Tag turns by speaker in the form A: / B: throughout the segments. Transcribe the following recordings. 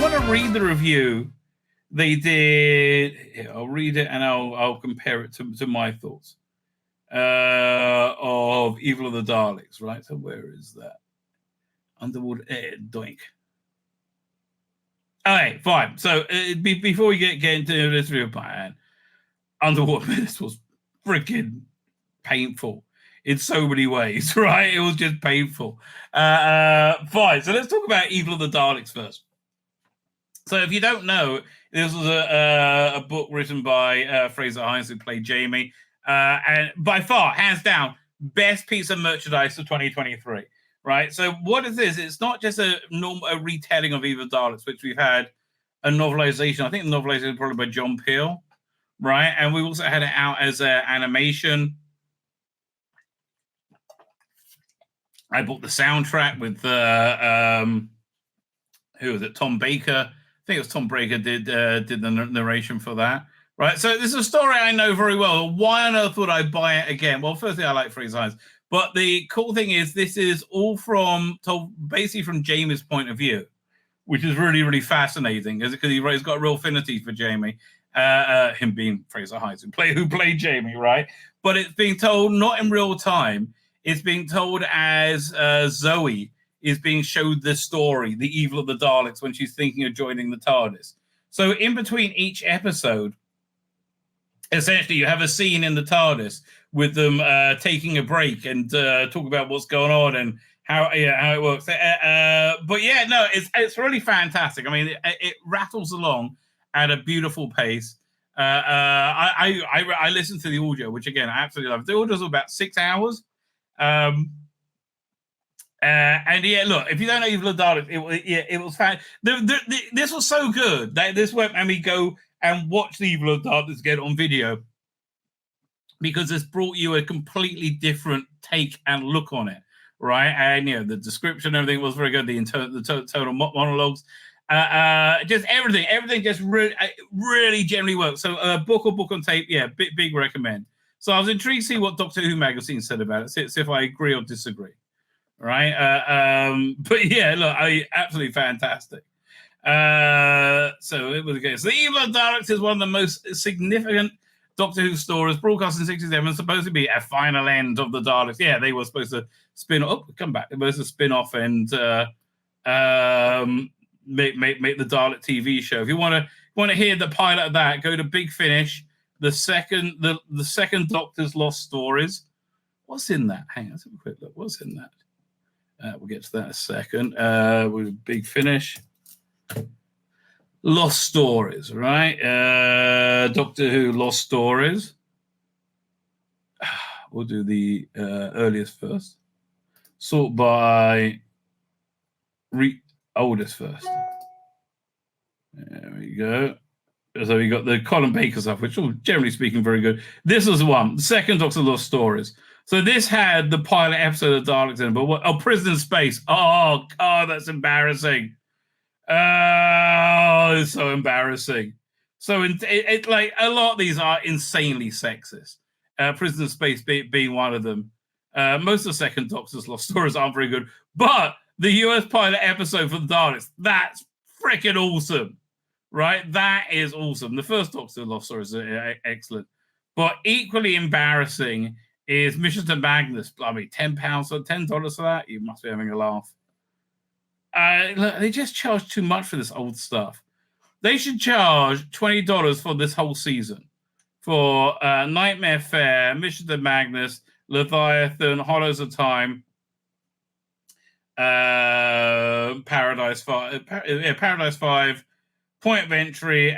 A: want to read the review they did. Here, I'll read it and I'll compare it to my thoughts of Evil of the Daleks. Right. So where is that? Underwood doink. All right, fine. So before we get into this review, man, Underwater Menace was freaking painful in so many ways, right? It was just painful. Fine. So let's talk about Evil of the Daleks first. So if you don't know, this was a book written by Frazer Hines, who played Jamie, and by far, hands down, best piece of merchandise of 2023. Right. So what is this? It's not just a retelling of Evil Daleks, which we've had a novelization. I think the novelization is probably by John Peel. Right. And we also had it out as an animation. I bought the soundtrack with who was it? Tom Baker. I think it was Tom Baker did the narration for that. Right. So this is a story I know very well. Why on earth would I buy it again? Well, firstly, I like Frazer Hines. But the cool thing is, this is all told basically from Jamie's point of view, which is really, really fascinating, because he's got a real affinity for Jamie, him being Frazer Hines, who played Jamie, right? But it's being told not in real time. It's being told as Zoe is being showed the story, the Evil of the Daleks, when she's thinking of joining the TARDIS. So in between each episode, essentially, you have a scene in the TARDIS with them taking a break and talk about what's going on and how it works. But yeah, no, it's really fantastic. I mean, it rattles along at a beautiful pace. I listened to the audio, which again I absolutely love. The audio's about 6 hours. And yeah, look, if you don't know Evil of the Daleks, it was fan. This was so good that this won't let me go and watch the Evil of the Daleks again on video, because this brought you a completely different take and look on it, right? And the description, everything was very good. The total monologues, just everything just really generally works. So book on tape, yeah, big recommend. So I was intrigued to see what Doctor Who magazine said about it, see if I agree or disagree, right? But yeah, look, absolutely fantastic. So it was okay. So the Evil of the Daleks is one of the most significant Doctor Who stories, broadcast in 67, supposed to be a final end of the Daleks. Yeah, they were supposed to spin off. Come back. They were supposed to spin off and make the Dalek TV show. If you want to hear the pilot of that, go to Big Finish. The second Doctor's Lost Stories. What's in that? Hang on, let's have a quick look. What's in that? We'll get to that in a second. With Big Finish. Lost Stories, right? Doctor Who Lost Stories. We'll do the earliest first. Sort by oldest first. There we go. So we got the Colin Baker stuff, which are generally speaking very good. This was one, the second Doctor Lost Stories. So this had the pilot episode of Daleks in it, but what? Oh, Prison in Space. Oh, that's embarrassing. Oh, it's so embarrassing. So it like a lot of these are insanely sexist. Prison in Space being one of them. Most of the second Doctor's Lost Stories aren't very good, but the US pilot episode for the Daleks, that's freaking awesome, right? That is awesome. The first Doctor's Lost Stories is excellent, but equally embarrassing is Mission to Magnus. I mean, £10 or $10 for that? You must be having a laugh. Look, they just charge too much for this old stuff. They should charge $20 for this whole season for Nightmare Fair, Mission to Magnus, Leviathan, Hollows of Time, Paradise 5, Paradise 5, Point of Entry.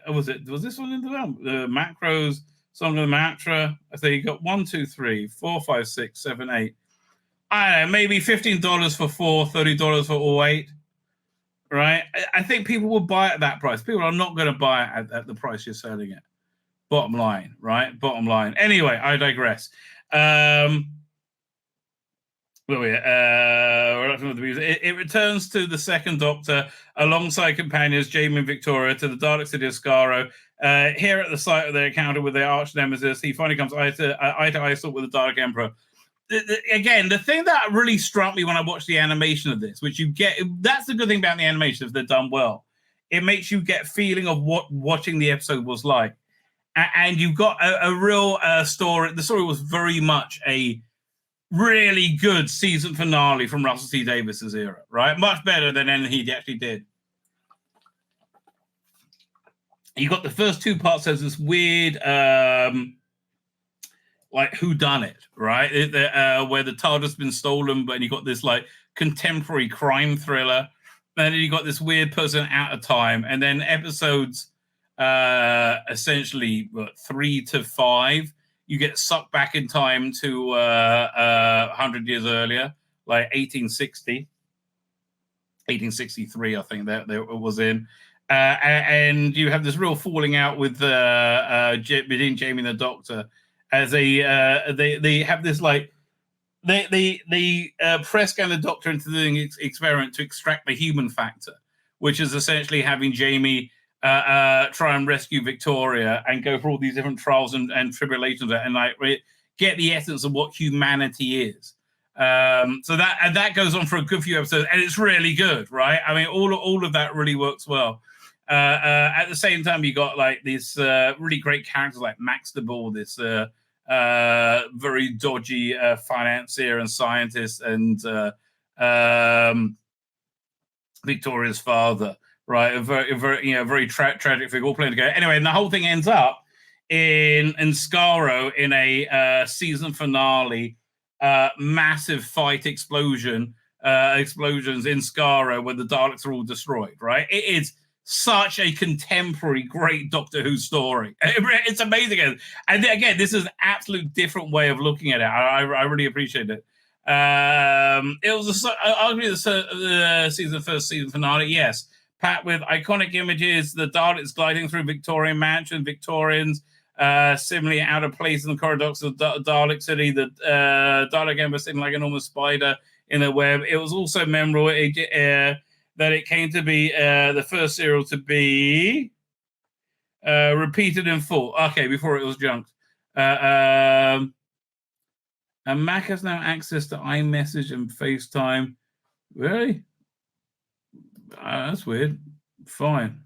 A: Was this one in the film? The Macros, Song of the Matra. So you got 1, 2, 3, 4, 5, 6, 7, 8. I don't know, maybe $15 for 4, $30 for all 8. Right? I think people will buy it at that price. People are not going to buy it at the price you're selling it. Bottom line, right? Bottom line. Anyway, I digress. It returns to the second Doctor alongside companions Jamie and Victoria to the Dalek city of Skaro. Here at the site of their encounter with their arch nemesis, he finally comes eye to eye with the Dalek Emperor. again, the thing that really struck me when I watched the animation of this, which you get, that's the good thing about the animation if they're done well. It makes you get a feeling of what watching the episode was like. And you've got a real story. The story was very much a really good season finale from Russell T Davies's era, right? Much better than anything he actually did. You got the first two parts as this weird, like whodunit, right? Where the TARDIS has been stolen, but you got this like contemporary crime thriller. And then you got this weird person out of time, and then episodes essentially 3 to 5. You get sucked back in time to 100 years earlier, like 1863, I think that it was in. And you have this real falling out with between Jamie and the Doctor, as they have this like they press scan the Doctor into doing experiment to extract the human factor, which is essentially having Jamie try and rescue Victoria and go for all these different trials and tribulations and like get the essence of what humanity is. So that goes on for a good few episodes, and it's really good, right? I mean, all of that really works well. At the same time, you got like these really great characters like Max de Boer, this very dodgy financier and scientist, and Victoria's father, right? A very tragic figure, all playing together. Anyway, and the whole thing ends up in Skaro in a season finale, massive fight explosions in Skaro where the Daleks are all destroyed, right? It is such a contemporary, great Doctor Who story. It's amazing. And again, this is an absolute different way of looking at it. I really appreciate it. It was arguably the first season finale, yes. Packed with iconic images, the Daleks gliding through Victorian mansion, Victorians similarly out of place in the corridors of Dalek City, the Dalek Emperor sitting like an enormous spider in a web. It was also memorable that it came to be the first serial to be repeated in full. Okay, before it was junked. And Mac has now access to iMessage and FaceTime. Really? That's weird. Fine.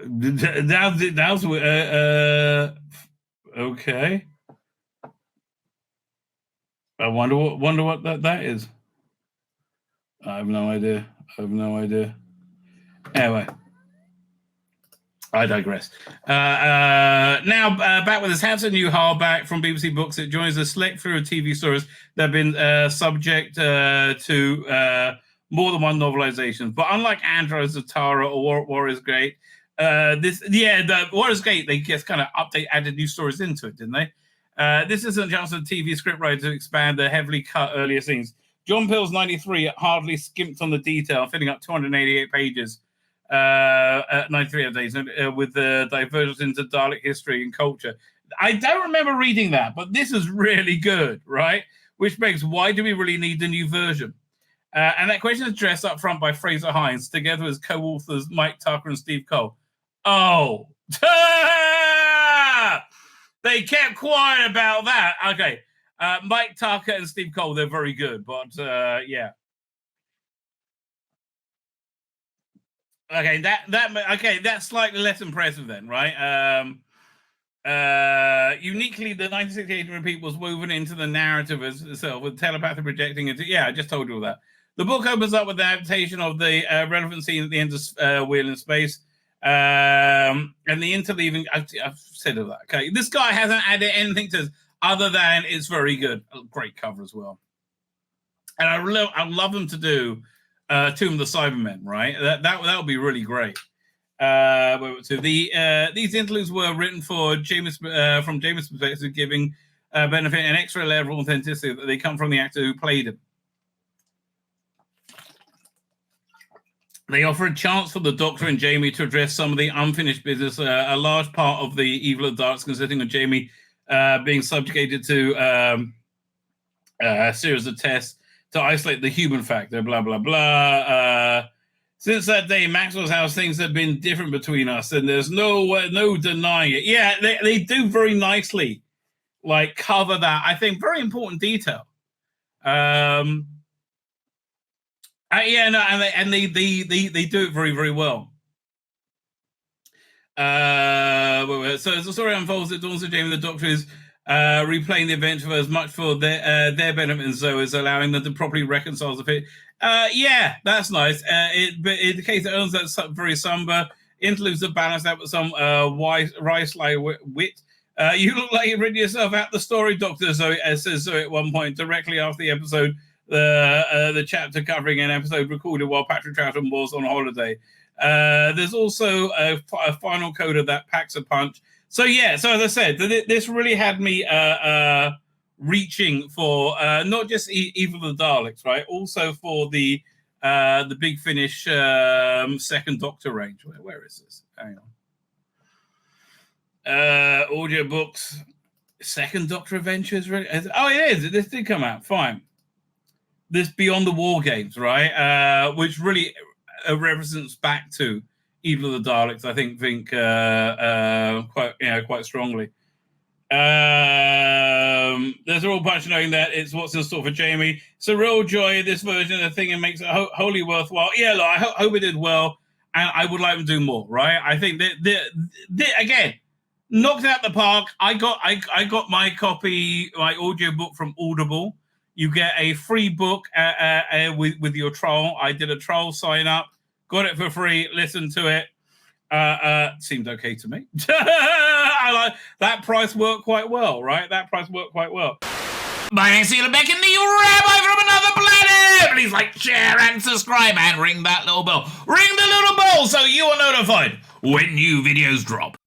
A: That was okay. I wonder what that is. I have no idea. Anyway, I digress. Now, back with us, handsome new hardback from BBC Books. It joins a select few of TV stories that have been subject to more than one novelization. But unlike Andros of Tara or Warrior's Gate, the Warrior's Gate, they just kind of added new stories into it, didn't they? This isn't just a TV scriptwriter to expand the heavily cut earlier scenes. John Peel's 93 hardly skimped on the detail, filling up 288 pages, 93 of days, with the divergence into Dalek history and culture. I don't remember reading that, but this is really good, right? Which begs, why do we really need the new version? And that question is addressed up front by Frazer Hines, together with co-authors Mike Tucker and Steve Cole. Oh, they kept quiet about that. Okay. Mike Tucker and Steve Cole, they're very good, but yeah. Okay, that's slightly less impressive then, right? Uniquely, the 1968 repeat was woven into the narrative itself, with telepathy projecting into. Yeah, I just told you all that. The book opens up with the adaptation of the relevant scene at the end of Wheel in Space, and the interleaving. I've said all that. Okay, this guy hasn't added anything to this other than it's very good. Great cover as well. And I love them to do Tomb of the Cybermen, right? That would be really great. So these interludes were written for from James' perspective, giving benefit an extra level of authenticity that they come from the actor who played him. They offer a chance for the Doctor and Jamie to address some of the unfinished business. A large part of the evil of Darks consisting of Jamie being subjugated to a series of tests to isolate the human factor, blah, blah, blah. Since that day, Maxwell's house, things have been different between us, and there's no denying it. Yeah, they do very nicely like cover that. I think very important detail. Yeah, no, and they do it very, very well. So as the story unfolds, it dawns on Jamie the Doctor is replaying the event for as much for their benefit and so is allowing them to properly reconcile the fit. Yeah, that's nice. But in the case that owns that very somber interludes are balanced out with some rice-like wit. You look like you've written yourself out the story, Doctor, Zoe says Zoe at one point, directly after the episode, the chapter covering an episode recorded while Patrick Troughton was on holiday. There's also a final coda that packs a punch. So yeah, so as I said, this really had me reaching for not just Evil of the Daleks, right? Also for the Big Finish second Doctor range. Where is this? Hang on. Audiobooks, second Doctor Adventures. Really? Oh, it is. This did come out. Fine. This Beyond the War Games, right? Which really a reference back to Evil of the Daleks, I think quite strongly. There's a real punch knowing that it's what's in store for Jamie. It's a real joy, this version of the thing, and makes it wholly worthwhile. Yeah, look, I hope it did well, and I would like them to do more, right? I think that again, knocked out the park. I got my copy, my audiobook from Audible. You get a free book with your trial. I did a trial sign up, got it for free, listened to it. Seemed okay to me. I like that price worked quite well, right? That price worked quite well. My name's Tzvi Lebetkin, the Rabbi from another planet. Please like, share, and subscribe, and ring that little bell. Ring the little bell so you are notified when new videos drop.